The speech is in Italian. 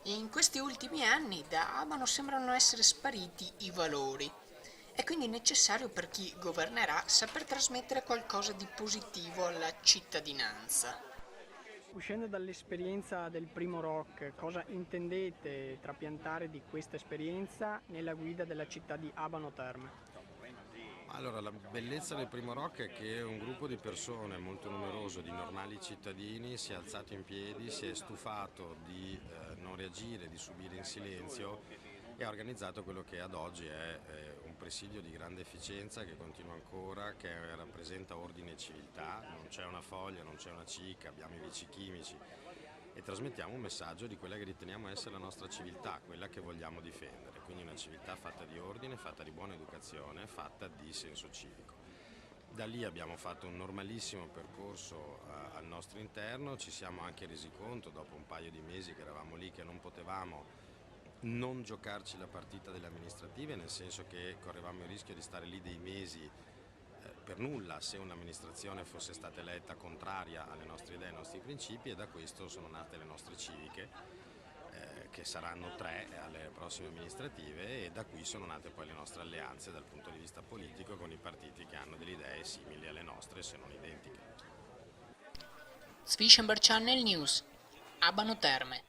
In questi ultimi anni da Abano sembrano essere spariti i valori. È quindi necessario per chi governerà saper trasmettere qualcosa di positivo alla cittadinanza. Uscendo dall'esperienza del primo rock, cosa intendete trapiantare di questa esperienza nella guida della città di Abano Terme? Allora, la bellezza del Primo Rock è che un gruppo di persone molto numeroso, di normali cittadini, si è alzato in piedi, si è stufato di non reagire, di subire in silenzio e ha organizzato quello che ad oggi è un presidio di grande efficienza che continua ancora, che rappresenta ordine e civiltà. Non c'è una foglia, non c'è una cicca, abbiamo i vici chimici e trasmettiamo un messaggio di quella che riteniamo essere la nostra civiltà, quella che vogliamo difendere, quindi una civiltà fatta di ordine, fatta di buona educazione, fatta di senso civico. Da lì abbiamo fatto un normalissimo percorso al nostro interno, ci siamo anche resi conto dopo un paio di mesi che eravamo lì che non potevamo non giocarci la partita delle amministrative, nel senso che correvamo il rischio di stare lì dei mesi per nulla se un'amministrazione fosse stata eletta contraria alle nostre idee e ai nostri principi, e da questo sono nate le nostre civiche, che saranno 3 alle prossime amministrative, e da qui sono nate poi le nostre alleanze dal punto di vista politico con i partiti che hanno delle idee simili alle nostre se non identiche. Swishenberg Channel News. Abano Terme.